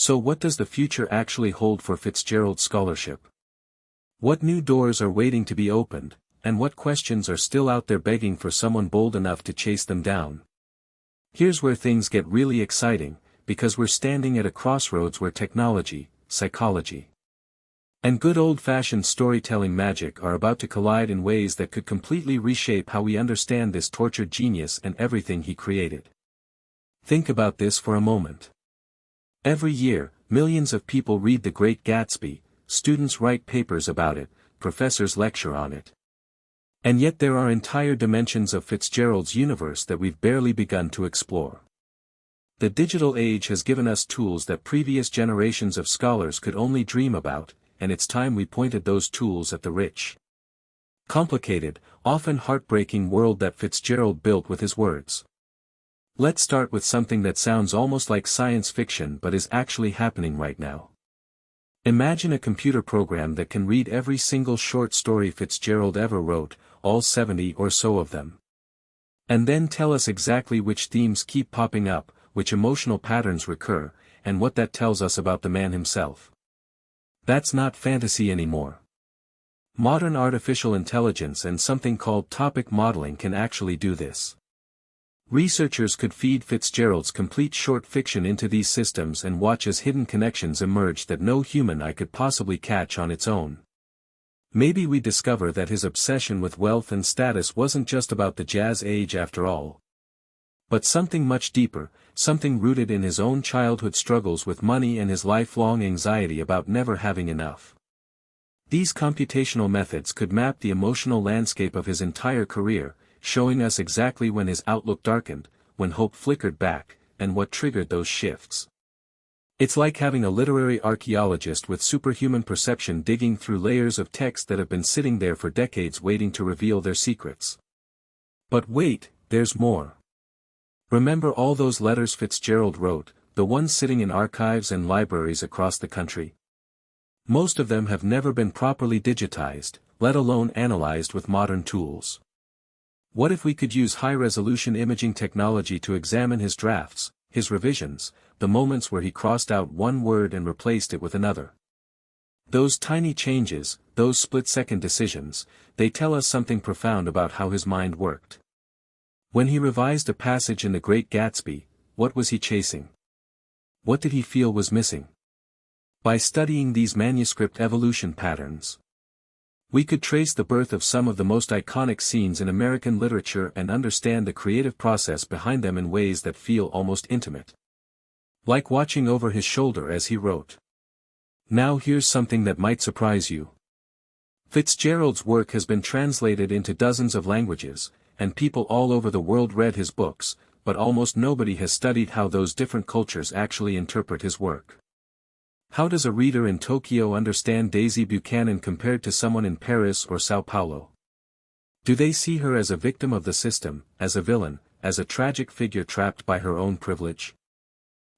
So what does the future actually hold for Fitzgerald scholarship? What new doors are waiting to be opened, and what questions are still out there begging for someone bold enough to chase them down? Here's where things get really exciting, because we're standing at a crossroads where technology, psychology, and good old-fashioned storytelling magic are about to collide in ways that could completely reshape how we understand this tortured genius and everything he created. Think about this for a moment. Every year, millions of people read The Great Gatsby, students write papers about it, professors lecture on it. And yet there are entire dimensions of Fitzgerald's universe that we've barely begun to explore. The digital age has given us tools that previous generations of scholars could only dream about, and it's time we pointed those tools at the rich, complicated, often heartbreaking world that Fitzgerald built with his words. Let's start with something that sounds almost like science fiction but is actually happening right now. Imagine a computer program that can read every single short story Fitzgerald ever wrote, all 70 or so of them. And then tell us exactly which themes keep popping up, which emotional patterns recur, and what that tells us about the man himself. That's not fantasy anymore. Modern artificial intelligence and something called topic modeling can actually do this. Researchers could feed Fitzgerald's complete short fiction into these systems and watch as hidden connections emerge that no human eye could possibly catch on its own. Maybe we discover that his obsession with wealth and status wasn't just about the jazz age after all, but something much deeper, something rooted in his own childhood struggles with money and his lifelong anxiety about never having enough. These computational methods could map the emotional landscape of his entire career, showing us exactly when his outlook darkened, when hope flickered back, and what triggered those shifts. It's like having a literary archaeologist with superhuman perception digging through layers of text that have been sitting there for decades waiting to reveal their secrets. But wait, there's more. Remember all those letters Fitzgerald wrote, the ones sitting in archives and libraries across the country? Most of them have never been properly digitized, let alone analyzed with modern tools. What if we could use high-resolution imaging technology to examine his drafts, his revisions, the moments where he crossed out one word and replaced it with another? Those tiny changes, those split-second decisions, they tell us something profound about how his mind worked. When he revised a passage in The Great Gatsby, what was he chasing? What did he feel was missing? By studying these manuscript evolution patterns, we could trace the birth of some of the most iconic scenes in American literature and understand the creative process behind them in ways that feel almost intimate. Like watching over his shoulder as he wrote. Now here's something that might surprise you. Fitzgerald's work has been translated into dozens of languages, and people all over the world read his books, but almost nobody has studied how those different cultures actually interpret his work. How does a reader in Tokyo understand Daisy Buchanan compared to someone in Paris or Sao Paulo? Do they see her as a victim of the system, as a villain, as a tragic figure trapped by her own privilege?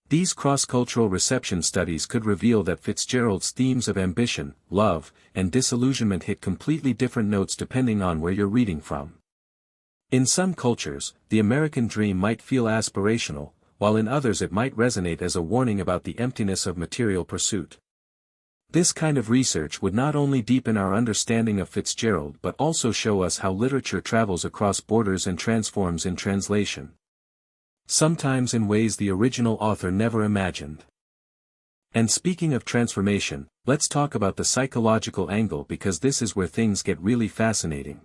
These cross-cultural reception studies could reveal that Fitzgerald's themes of ambition, love, and disillusionment hit completely different notes depending on where you're reading from. In some cultures, the American dream might feel aspirational, while in others it might resonate as a warning about the emptiness of material pursuit. This kind of research would not only deepen our understanding of Fitzgerald but also show us how literature travels across borders and transforms in translation. Sometimes in ways the original author never imagined. And speaking of transformation, let's talk about the psychological angle because this is where things get really fascinating.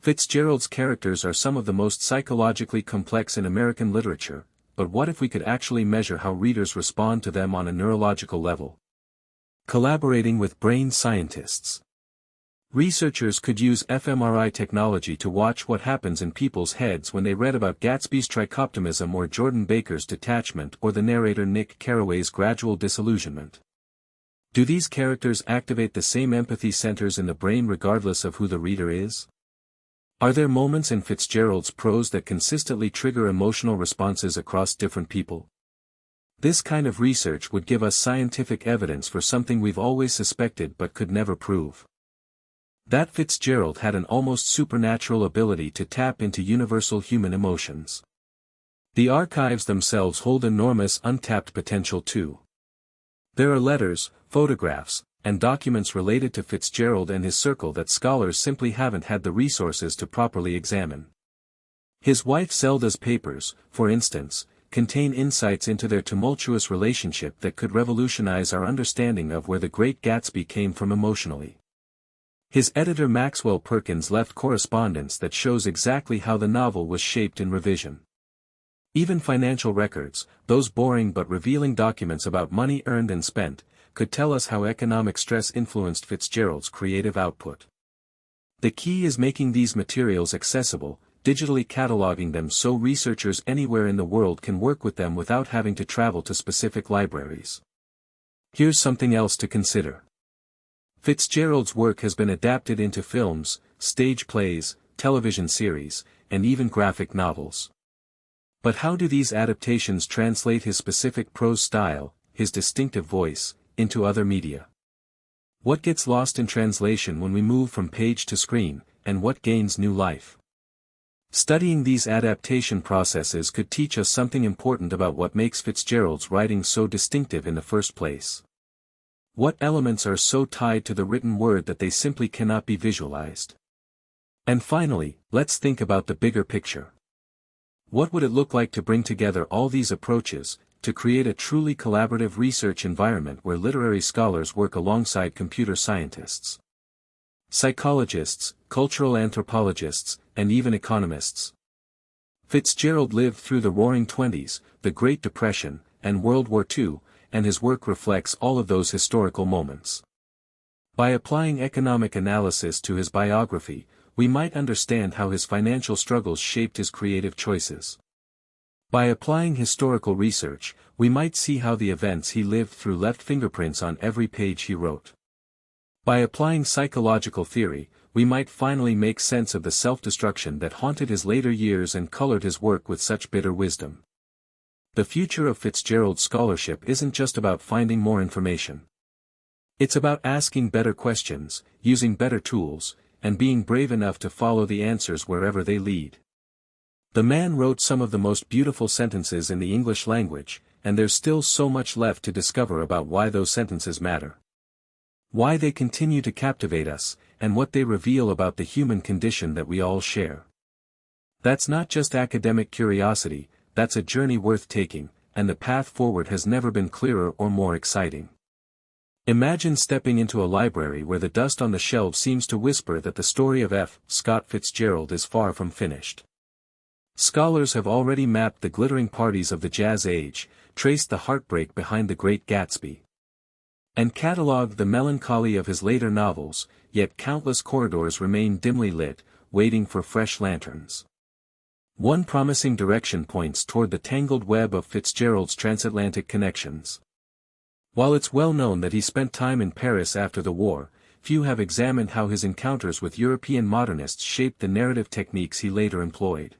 Fitzgerald's characters are some of the most psychologically complex in American literature, but what if we could actually measure how readers respond to them on a neurological level? Collaborating with brain scientists. Researchers could use fMRI technology to watch what happens in people's heads when they read about Gatsby's trichoptimism or Jordan Baker's detachment or the narrator Nick Carraway's gradual disillusionment. Do these characters activate the same empathy centers in the brain regardless of who the reader is? Are there moments in Fitzgerald's prose that consistently trigger emotional responses across different people? This kind of research would give us scientific evidence for something we've always suspected but could never prove. That Fitzgerald had an almost supernatural ability to tap into universal human emotions. The archives themselves hold enormous untapped potential too. There are letters, photographs, and documents related to Fitzgerald and his circle that scholars simply haven't had the resources to properly examine. His wife Zelda's papers, for instance, contain insights into their tumultuous relationship that could revolutionize our understanding of where the Great Gatsby came from emotionally. His editor Maxwell Perkins left correspondence that shows exactly how the novel was shaped in revision. Even financial records, those boring but revealing documents about money earned and spent, could tell us how economic stress influenced Fitzgerald's creative output. The key is making these materials accessible, digitally cataloging them so researchers anywhere in the world can work with them without having to travel to specific libraries. Here's something else to consider. Fitzgerald's work has been adapted into films, stage plays, television series, and even graphic novels. But how do these adaptations translate his specific prose style, his distinctive voice, into other media? What gets lost in translation when we move from page to screen, and what gains new life? Studying these adaptation processes could teach us something important about what makes Fitzgerald's writing so distinctive in the first place. What elements are so tied to the written word that they simply cannot be visualized? And finally, let's think about the bigger picture. What would it look like to bring together all these approaches, to create a truly collaborative research environment where literary scholars work alongside computer scientists, psychologists, cultural anthropologists, and even economists? Fitzgerald lived through the Roaring Twenties, the Great Depression, and World War II, and his work reflects all of those historical moments. By applying economic analysis to his biography, we might understand how his financial struggles shaped his creative choices. By applying historical research, we might see how the events he lived through left fingerprints on every page he wrote. By applying psychological theory, we might finally make sense of the self-destruction that haunted his later years and colored his work with such bitter wisdom. The future of Fitzgerald's scholarship isn't just about finding more information. It's about asking better questions, using better tools, and being brave enough to follow the answers wherever they lead. The man wrote some of the most beautiful sentences in the English language, and there's still so much left to discover about why those sentences matter. Why they continue to captivate us, and what they reveal about the human condition that we all share. That's not just academic curiosity, that's a journey worth taking, and the path forward has never been clearer or more exciting. Imagine stepping into a library where the dust on the shelves seems to whisper that the story of F. Scott Fitzgerald is far from finished. Scholars have already mapped the glittering parties of the Jazz Age, traced the heartbreak behind the Great Gatsby, and catalogued the melancholy of his later novels, yet countless corridors remain dimly lit, waiting for fresh lanterns. One promising direction points toward the tangled web of Fitzgerald's transatlantic connections. While it's well known that he spent time in Paris after the war, few have examined how his encounters with European modernists shaped the narrative techniques he later employed.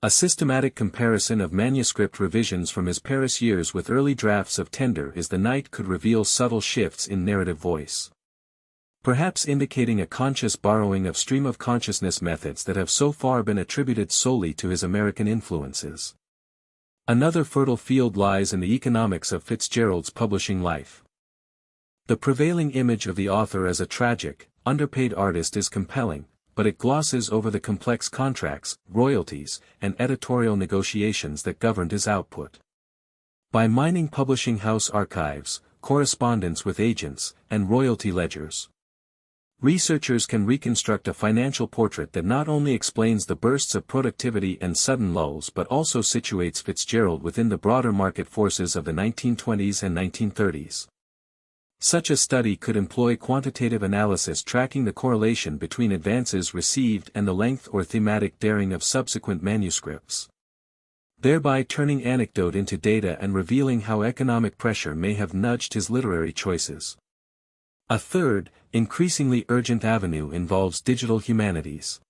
A systematic comparison of manuscript revisions from his Paris years with early drafts of Tender is the Night could reveal subtle shifts in narrative voice, perhaps indicating a conscious borrowing of stream-of-consciousness methods that have so far been attributed solely to his American influences. Another fertile field lies in the economics of Fitzgerald's publishing life. The prevailing image of the author as a tragic, underpaid artist is compelling, but it glosses over the complex contracts, royalties, and editorial negotiations that governed his output. By mining publishing house archives, correspondence with agents, and royalty ledgers, researchers can reconstruct a financial portrait that not only explains the bursts of productivity and sudden lulls but also situates Fitzgerald within the broader market forces of the 1920s and 1930s. Such a study could employ quantitative analysis tracking the correlation between advances received and the length or thematic daring of subsequent manuscripts, thereby turning anecdote into data and revealing how economic pressure may have nudged his literary choices. A third, increasingly urgent avenue involves digital humanities.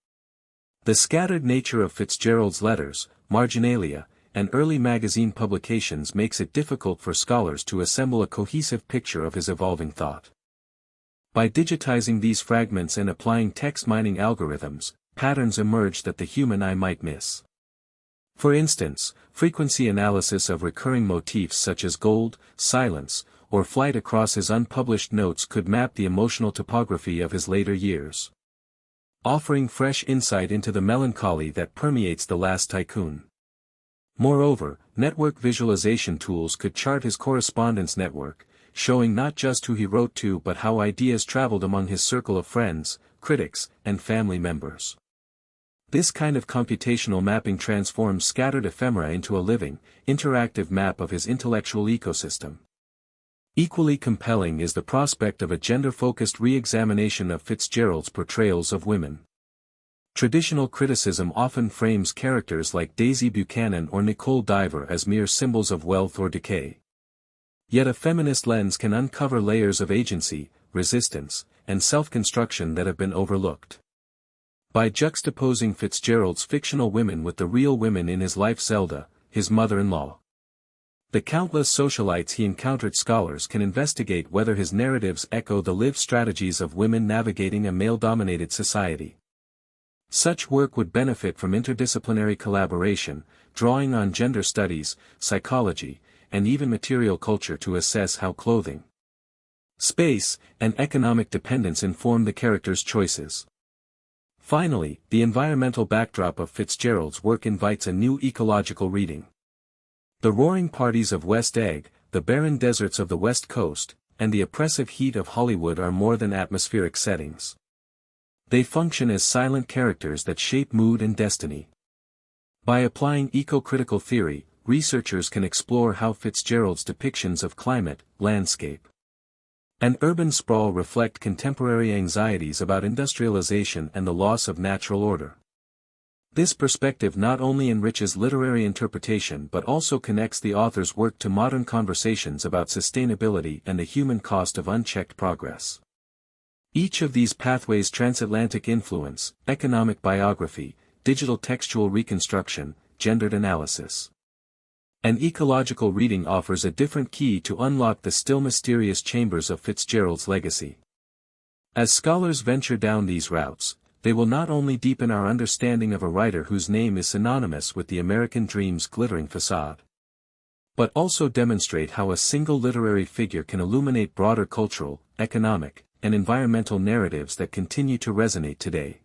The scattered nature of Fitzgerald's letters, marginalia, and early magazine publications makes it difficult for scholars to assemble a cohesive picture of his evolving thought. By digitizing these fragments and applying text mining algorithms, patterns emerge that the human eye might miss. For instance, frequency analysis of recurring motifs such as gold, silence, or flight across his unpublished notes could map the emotional topography of his later years, offering fresh insight into the melancholy that permeates the last tycoon. Moreover, network visualization tools could chart his correspondence network, showing not just who he wrote to but how ideas traveled among his circle of friends, critics, and family members. This kind of computational mapping transforms scattered ephemera into a living, interactive map of his intellectual ecosystem. Equally compelling is the prospect of a gender-focused re-examination of Fitzgerald's portrayals of women. Traditional criticism often frames characters like Daisy Buchanan or Nicole Diver as mere symbols of wealth or decay. Yet a feminist lens can uncover layers of agency, resistance, and self-construction that have been overlooked. By juxtaposing Fitzgerald's fictional women with the real women in his life, Zelda, his mother-in-law, the countless socialites he encountered, scholars can investigate whether his narratives echo the lived strategies of women navigating a male-dominated society. Such work would benefit from interdisciplinary collaboration, drawing on gender studies, psychology, and even material culture to assess how clothing, space, and economic dependence inform the character's choices. Finally, the environmental backdrop of Fitzgerald's work invites a new ecological reading. The roaring parties of West Egg, the barren deserts of the West Coast, and the oppressive heat of Hollywood are more than atmospheric settings. They function as silent characters that shape mood and destiny. By applying eco-critical theory, researchers can explore how Fitzgerald's depictions of climate, landscape, and urban sprawl reflect contemporary anxieties about industrialization and the loss of natural order. This perspective not only enriches literary interpretation but also connects the author's work to modern conversations about sustainability and the human cost of unchecked progress. Each of these pathways: transatlantic influence, economic biography, digital textual reconstruction, gendered analysis, and ecological reading, offers a different key to unlock the still mysterious chambers of Fitzgerald's legacy. As scholars venture down these routes, they will not only deepen our understanding of a writer whose name is synonymous with the American dream's glittering facade, but also demonstrate how a single literary figure can illuminate broader cultural, economic, and environmental narratives that continue to resonate today.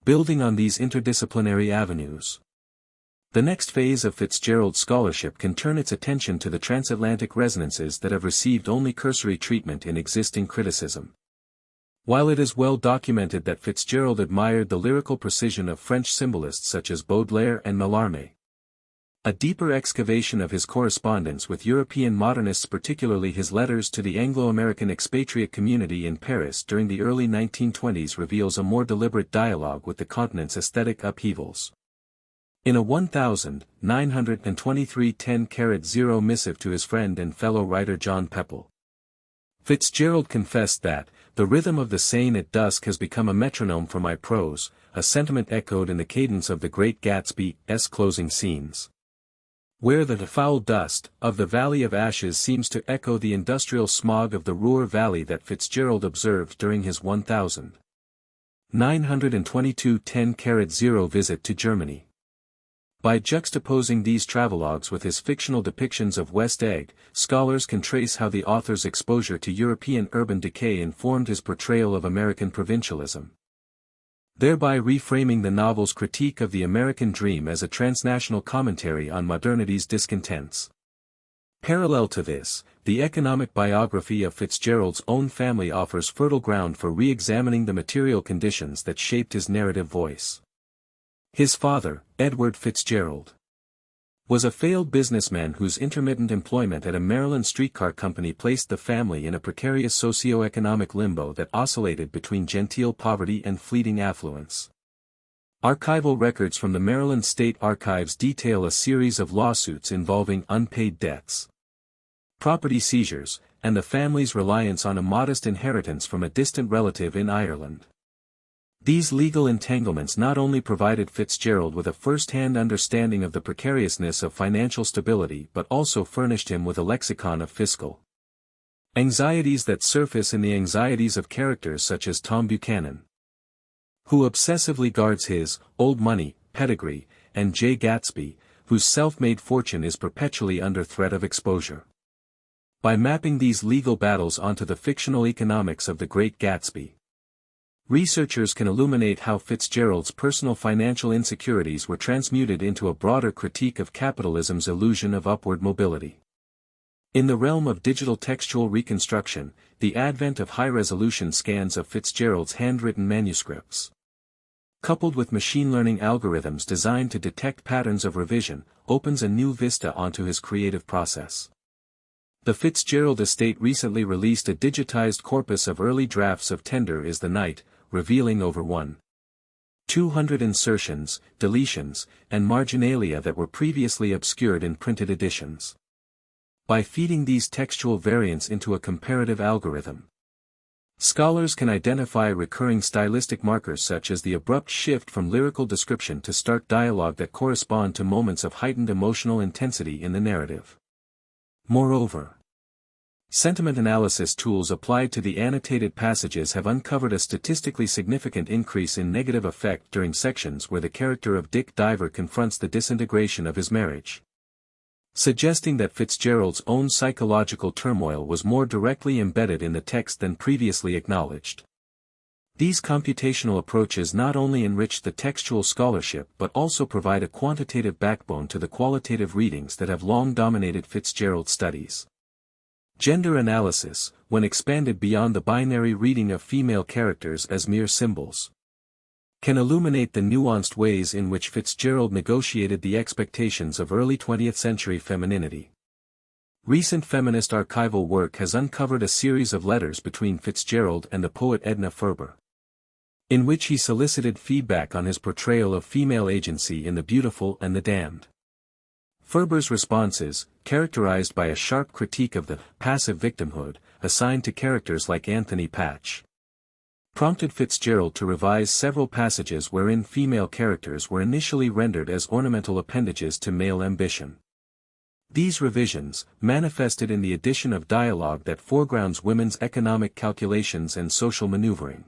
Building on these interdisciplinary avenues, the next phase of Fitzgerald's scholarship can turn its attention to the transatlantic resonances that have received only cursory treatment in existing criticism. While it is well documented that Fitzgerald admired the lyrical precision of French symbolists such as Baudelaire and Mallarmé, a deeper excavation of his correspondence with European modernists, particularly his letters to the Anglo-American expatriate community in Paris during the early 1920s, reveals a more deliberate dialogue with the continent's aesthetic upheavals. In a 1,923 10-0 missive to his friend and fellow writer John Pepple, Fitzgerald confessed that, "The rhythm of the Seine at dusk has become a metronome for my prose," a sentiment echoed in the cadence of the Great Gatsby's closing scenes, where the foul dust of the Valley of Ashes seems to echo the industrial smog of the Ruhr Valley that Fitzgerald observed during his 1,922 10-0 visit to Germany. By juxtaposing these travelogues with his fictional depictions of West Egg, scholars can trace how the author's exposure to European urban decay informed his portrayal of American provincialism, thereby reframing the novel's critique of the American dream as a transnational commentary on modernity's discontents. Parallel to this, the economic biography of Fitzgerald's own family offers fertile ground for re-examining the material conditions that shaped his narrative voice. His father, Edward Fitzgerald, was a failed businessman whose intermittent employment at a Maryland streetcar company placed the family in a precarious socio-economic limbo that oscillated between genteel poverty and fleeting affluence. Archival records from the Maryland State Archives detail a series of lawsuits involving unpaid debts, property seizures, and the family's reliance on a modest inheritance from a distant relative in Ireland. These legal entanglements not only provided Fitzgerald with a first-hand understanding of the precariousness of financial stability but also furnished him with a lexicon of fiscal anxieties that surface in the anxieties of characters such as Tom Buchanan, who obsessively guards his old money pedigree, and J. Gatsby, whose self-made fortune is perpetually under threat of exposure. By mapping these legal battles onto the fictional economics of the Great Gatsby, researchers can illuminate how Fitzgerald's personal financial insecurities were transmuted into a broader critique of capitalism's illusion of upward mobility. In the realm of digital textual reconstruction, the advent of high-resolution scans of Fitzgerald's handwritten manuscripts, coupled with machine learning algorithms designed to detect patterns of revision, opens a new vista onto his creative process. The Fitzgerald estate recently released a digitized corpus of early drafts of Tender is the Night, revealing over 1,200 insertions, deletions, and marginalia that were previously obscured in printed editions. By feeding these textual variants into a comparative algorithm, scholars can identify recurring stylistic markers such as the abrupt shift from lyrical description to stark dialogue that correspond to moments of heightened emotional intensity in the narrative. Moreover, sentiment analysis tools applied to the annotated passages have uncovered a statistically significant increase in negative affect during sections where the character of Dick Diver confronts the disintegration of his marriage, suggesting that Fitzgerald's own psychological turmoil was more directly embedded in the text than previously acknowledged. These computational approaches not only enrich the textual scholarship but also provide a quantitative backbone to the qualitative readings that have long dominated Fitzgerald studies. Gender analysis, when expanded beyond the binary reading of female characters as mere symbols, can illuminate the nuanced ways in which Fitzgerald negotiated the expectations of early 20th century femininity. Recent feminist archival work has uncovered a series of letters between Fitzgerald and the poet Edna Ferber, in which he solicited feedback on his portrayal of female agency in The Beautiful and the Damned. Ferber's responses, characterized by a sharp critique of the passive victimhood assigned to characters like Anthony Patch, prompted Fitzgerald to revise several passages wherein female characters were initially rendered as ornamental appendages to male ambition. These revisions, manifested in the addition of dialogue that foregrounds women's economic calculations and social maneuvering,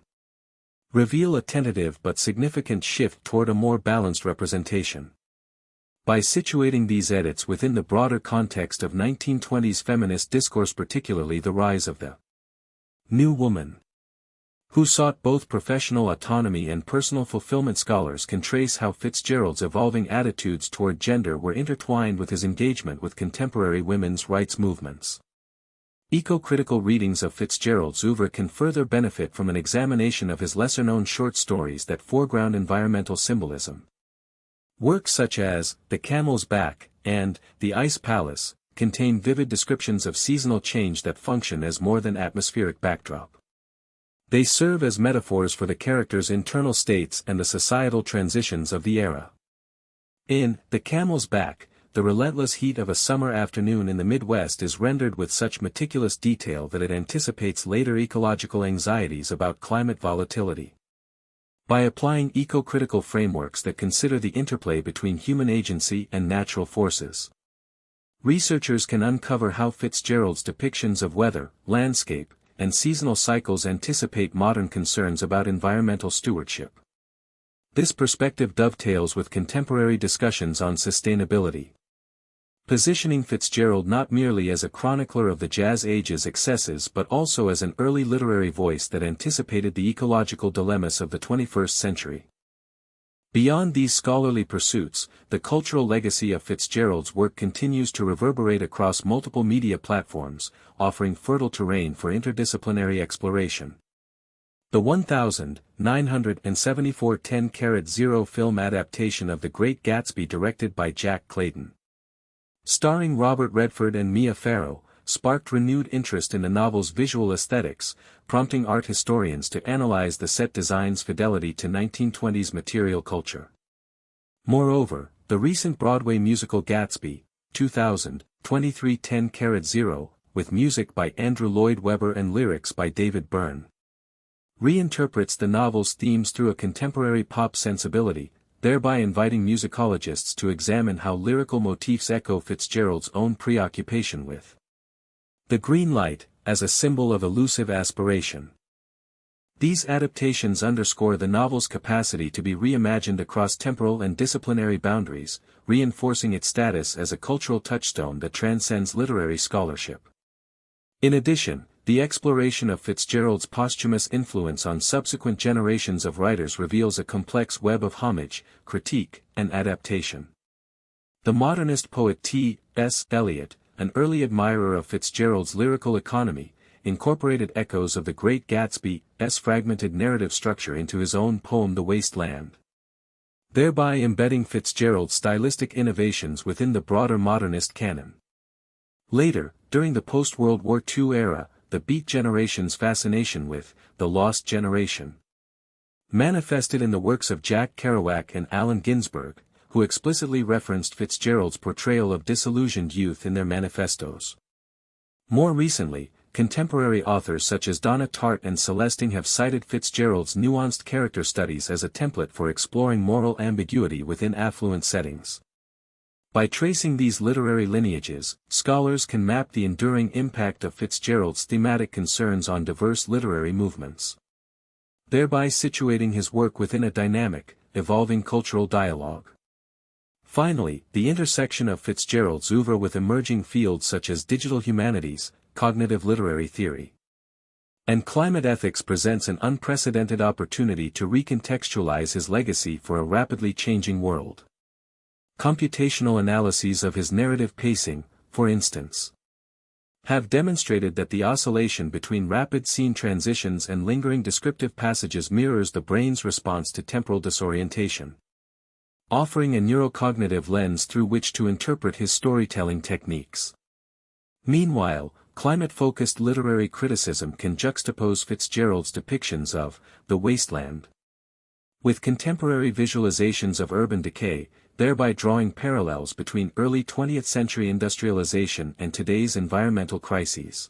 reveal a tentative but significant shift toward a more balanced representation. By situating these edits within the broader context of 1920s feminist discourse, particularly the rise of the New Woman, who sought both professional autonomy and personal fulfillment, scholars can trace how Fitzgerald's evolving attitudes toward gender were intertwined with his engagement with contemporary women's rights movements. Eco-critical readings of Fitzgerald's oeuvre can further benefit from an examination of his lesser-known short stories that foreground environmental symbolism. Works such as The Camel's Back and The Ice Palace contain vivid descriptions of seasonal change that function as more than atmospheric backdrop. They serve as metaphors for the characters' internal states and the societal transitions of the era. In The Camel's Back, the relentless heat of a summer afternoon in the Midwest is rendered with such meticulous detail that it anticipates later ecological anxieties about climate volatility. By applying eco-critical frameworks that consider the interplay between human agency and natural forces, researchers can uncover how Fitzgerald's depictions of weather, landscape, and seasonal cycles anticipate modern concerns about environmental stewardship. This perspective dovetails with contemporary discussions on sustainability, positioning Fitzgerald not merely as a chronicler of the Jazz Age's excesses but also as an early literary voice that anticipated the ecological dilemmas of the 21st century. Beyond these scholarly pursuits, the cultural legacy of Fitzgerald's work continues to reverberate across multiple media platforms, offering fertile terrain for interdisciplinary exploration. The 1974 10-0 film adaptation of The Great Gatsby, directed by Jack Clayton, starring Robert Redford and Mia Farrow, sparked renewed interest in the novel's visual aesthetics, prompting art historians to analyze the set design's fidelity to 1920s material culture. Moreover, the recent Broadway musical Gatsby, 2023 10-0, with music by Andrew Lloyd Webber and lyrics by David Byrne, reinterprets the novel's themes through a contemporary pop sensibility, thereby inviting musicologists to examine how lyrical motifs echo Fitzgerald's own preoccupation with the green light, as a symbol of elusive aspiration. These adaptations underscore the novel's capacity to be reimagined across temporal and disciplinary boundaries, reinforcing its status as a cultural touchstone that transcends literary scholarship. In addition, the exploration of Fitzgerald's posthumous influence on subsequent generations of writers reveals a complex web of homage, critique, and adaptation. The modernist poet T.S. Eliot, an early admirer of Fitzgerald's lyrical economy, incorporated echoes of the Great Gatsby's fragmented narrative structure into his own poem The Waste Land, thereby embedding Fitzgerald's stylistic innovations within the broader modernist canon. Later, during the post-World War II era, the Beat generation's fascination with The Lost Generation manifested in the works of Jack Kerouac and Allen Ginsberg, who explicitly referenced Fitzgerald's portrayal of disillusioned youth in their manifestos. More recently, contemporary authors such as Donna Tartt and Celesting have cited Fitzgerald's nuanced character studies as a template for exploring moral ambiguity within affluent settings. By tracing these literary lineages, scholars can map the enduring impact of Fitzgerald's thematic concerns on diverse literary movements, thereby situating his work within a dynamic, evolving cultural dialogue. Finally, the intersection of Fitzgerald's oeuvre with emerging fields such as digital humanities, cognitive literary theory, and climate ethics presents an unprecedented opportunity to recontextualize his legacy for a rapidly changing world. Computational analyses of his narrative pacing, for instance, have demonstrated that the oscillation between rapid scene transitions and lingering descriptive passages mirrors the brain's response to temporal disorientation, offering a neurocognitive lens through which to interpret his storytelling techniques. Meanwhile, climate-focused literary criticism can juxtapose Fitzgerald's depictions of the wasteland with contemporary visualizations of urban decay, thereby drawing parallels between early 20th century industrialization and today's environmental crises.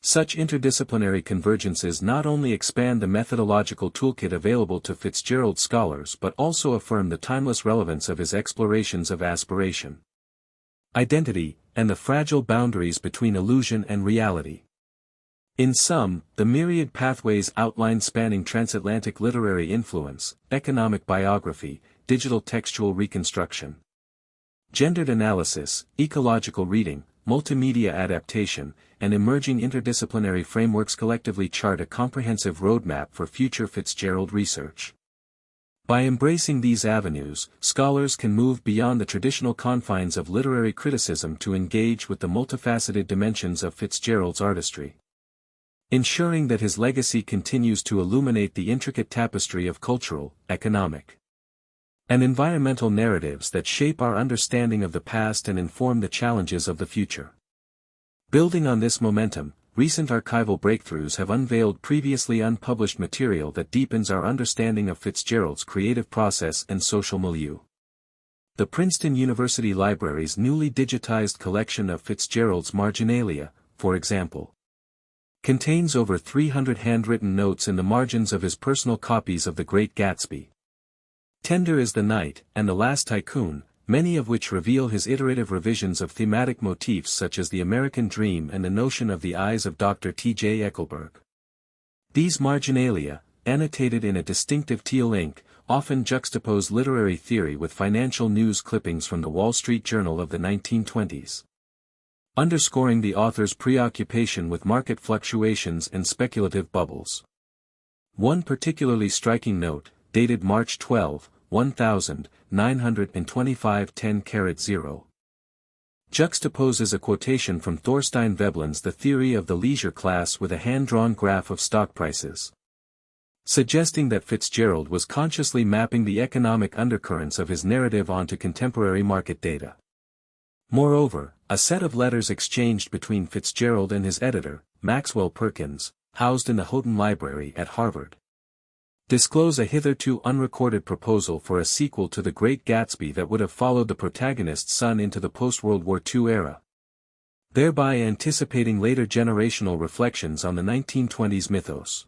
Such interdisciplinary convergences not only expand the methodological toolkit available to Fitzgerald scholars but also affirm the timeless relevance of his explorations of aspiration, identity, and the fragile boundaries between illusion and reality. In sum, the myriad pathways outlined spanning transatlantic literary influence, economic biography, digital textual reconstruction, gendered analysis, ecological reading, multimedia adaptation, and emerging interdisciplinary frameworks collectively chart a comprehensive roadmap for future Fitzgerald research. By embracing these avenues, scholars can move beyond the traditional confines of literary criticism to engage with the multifaceted dimensions of Fitzgerald's artistry, ensuring that his legacy continues to illuminate the intricate tapestry of cultural, economic, and environmental narratives that shape our understanding of the past and inform the challenges of the future. Building on this momentum, recent archival breakthroughs have unveiled previously unpublished material that deepens our understanding of Fitzgerald's creative process and social milieu. The Princeton University Library's newly digitized collection of Fitzgerald's marginalia, for example, contains over 300 handwritten notes in the margins of his personal copies of The Great Gatsby, Tender is the Night, and The Last Tycoon, many of which reveal his iterative revisions of thematic motifs such as the American dream and the notion of the eyes of Dr. T.J. Eckelberg. These marginalia, annotated in a distinctive teal ink, often juxtapose literary theory with financial news clippings from the Wall Street Journal of the 1920s, underscoring the author's preoccupation with market fluctuations and speculative bubbles. One particularly striking note, dated March 12, 1925 10-0, juxtaposes a quotation from Thorstein Veblen's The Theory of the Leisure Class with a hand-drawn graph of stock prices, suggesting that Fitzgerald was consciously mapping the economic undercurrents of his narrative onto contemporary market data. Moreover, a set of letters exchanged between Fitzgerald and his editor, Maxwell Perkins, housed in the Houghton Library at Harvard, disclose a hitherto unrecorded proposal for a sequel to The Great Gatsby that would have followed the protagonist's son into the post-World War II era, thereby anticipating later generational reflections on the 1920s mythos.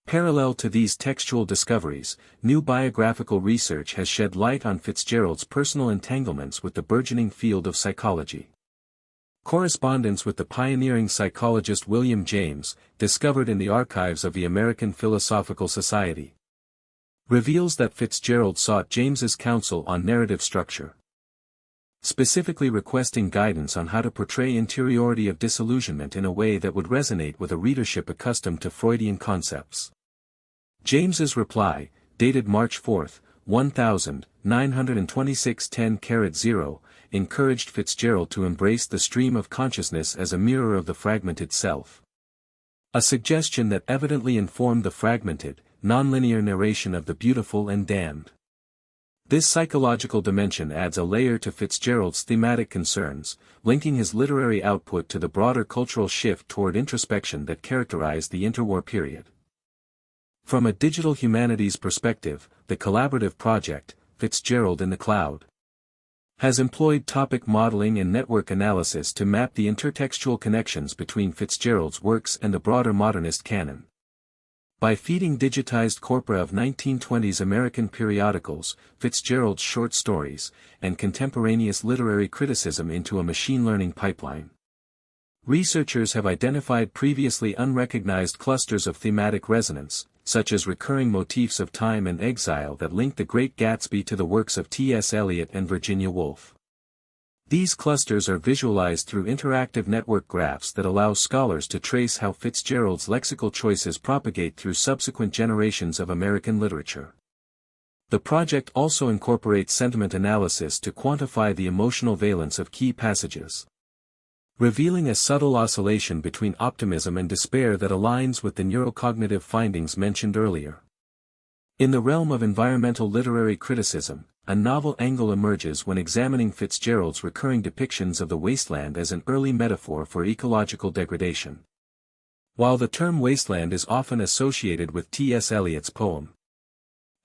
Parallel to these textual discoveries, new biographical research has shed light on Fitzgerald's personal entanglements with the burgeoning field of psychology. Correspondence with the pioneering psychologist William James, discovered in the archives of the American Philosophical Society, reveals that Fitzgerald sought James's counsel on narrative structure. specifically requesting guidance on how to portray interiority of disillusionment in a way that would resonate with a readership accustomed to Freudian concepts. James's reply, dated March 4, 1926 10:0, encouraged Fitzgerald to embrace the stream of consciousness as a mirror of the fragmented self. A suggestion that evidently informed the fragmented, nonlinear narration of the beautiful and damned. This psychological dimension adds a layer to Fitzgerald's thematic concerns, linking his literary output to the broader cultural shift toward introspection that characterized the interwar period. From a digital humanities perspective, the collaborative project, Fitzgerald in the Cloud, has employed topic modeling and network analysis to map the intertextual connections between Fitzgerald's works and the broader modernist canon. By feeding digitized corpora of 1920s American periodicals, Fitzgerald's short stories, and contemporaneous literary criticism into a machine learning pipeline, researchers have identified previously unrecognized clusters of thematic resonance, such as recurring motifs of time and exile that link The Great Gatsby to the works of T.S. Eliot and Virginia Woolf. These clusters are visualized through interactive network graphs that allow scholars to trace how Fitzgerald's lexical choices propagate through subsequent generations of American literature. The project also incorporates sentiment analysis to quantify the emotional valence of key passages, revealing a subtle oscillation between optimism and despair that aligns with the neurocognitive findings mentioned earlier. In the realm of environmental literary criticism, a novel angle emerges when examining Fitzgerald's recurring depictions of the wasteland as an early metaphor for ecological degradation. While the term wasteland is often associated with T.S. Eliot's poem,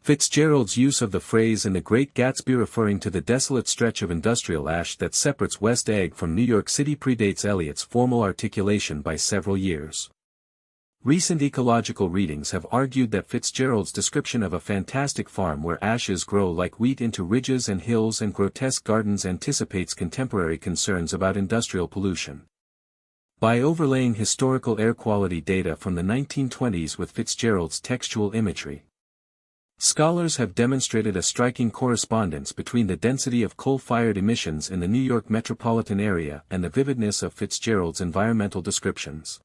Fitzgerald's use of the phrase in The Great Gatsby referring to the desolate stretch of industrial ash that separates West Egg from New York City predates Eliot's formal articulation by several years. Recent ecological readings have argued that Fitzgerald's description of a fantastic farm where ashes grow like wheat into ridges and hills and grotesque gardens anticipates contemporary concerns about industrial pollution. By overlaying historical air quality data from the 1920s with Fitzgerald's textual imagery, scholars have demonstrated a striking correspondence between the density of coal-fired emissions in the New York metropolitan area and the vividness of Fitzgerald's environmental descriptions.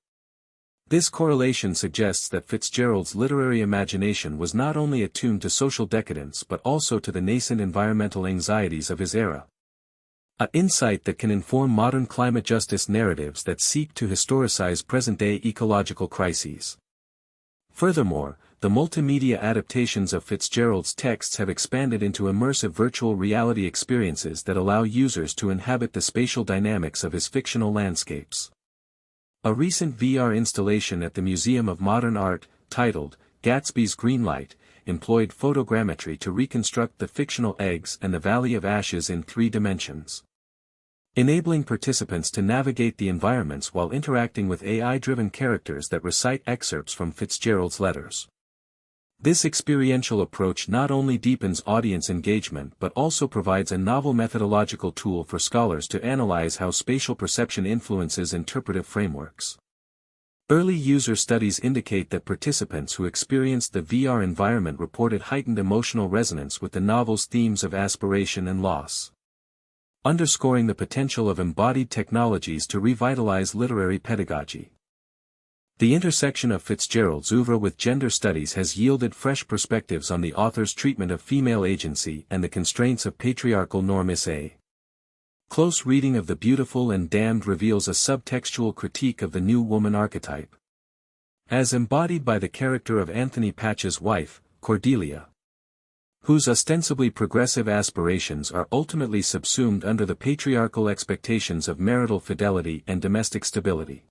This correlation suggests that Fitzgerald's literary imagination was not only attuned to social decadence but also to the nascent environmental anxieties of his era. An insight that can inform modern climate justice narratives that seek to historicize present-day ecological crises. Furthermore, the multimedia adaptations of Fitzgerald's texts have expanded into immersive virtual reality experiences that allow users to inhabit the spatial dynamics of his fictional landscapes. A recent VR installation at the Museum of Modern Art, titled Gatsby's Green Light, employed photogrammetry to reconstruct the fictional eggs and the Valley of Ashes in 3 dimensions, enabling participants to navigate the environments while interacting with AI-driven characters that recite excerpts from Fitzgerald's letters. This experiential approach not only deepens audience engagement but also provides a novel methodological tool for scholars to analyze how spatial perception influences interpretive frameworks. Early user studies indicate that participants who experienced the VR environment reported heightened emotional resonance with the novel's themes of aspiration and loss, underscoring the potential of embodied technologies to revitalize literary pedagogy. The intersection of Fitzgerald's oeuvre with gender studies has yielded fresh perspectives on the author's treatment of female agency and the constraints of patriarchal norms. A close reading of The Beautiful and Damned reveals a subtextual critique of the new woman archetype, as embodied by the character of Anthony Patch's wife, Cordelia, whose ostensibly progressive aspirations are ultimately subsumed under the patriarchal expectations of marital fidelity and domestic stability.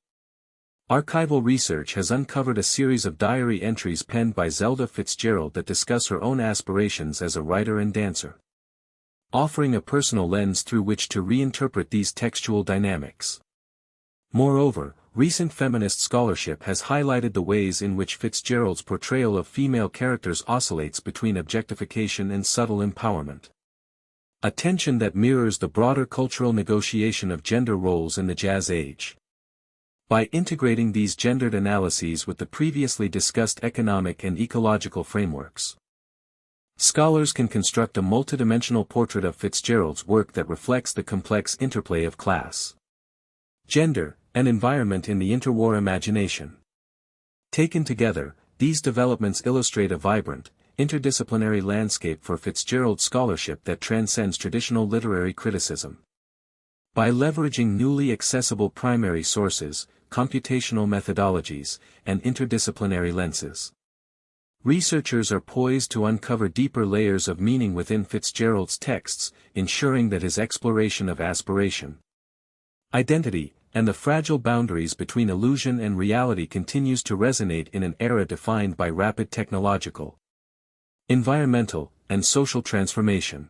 Archival research has uncovered a series of diary entries penned by Zelda Fitzgerald that discuss her own aspirations as a writer and dancer, offering a personal lens through which to reinterpret these textual dynamics. Moreover, recent feminist scholarship has highlighted the ways in which Fitzgerald's portrayal of female characters oscillates between objectification and subtle empowerment, a tension that mirrors the broader cultural negotiation of gender roles in the Jazz Age. By integrating these gendered analyses with the previously discussed economic and ecological frameworks, Scholars can construct a multidimensional portrait of Fitzgerald's work that reflects the complex interplay of class, gender, and environment in the interwar imagination. Taken together, these developments illustrate a vibrant, interdisciplinary landscape for Fitzgerald scholarship that transcends traditional literary criticism. By leveraging newly accessible primary sources, computational methodologies, and interdisciplinary lenses, researchers are poised to uncover deeper layers of meaning within Fitzgerald's texts, ensuring that his exploration of aspiration, identity, and the fragile boundaries between illusion and reality continues to resonate in an era defined by rapid technological, environmental, and social transformation.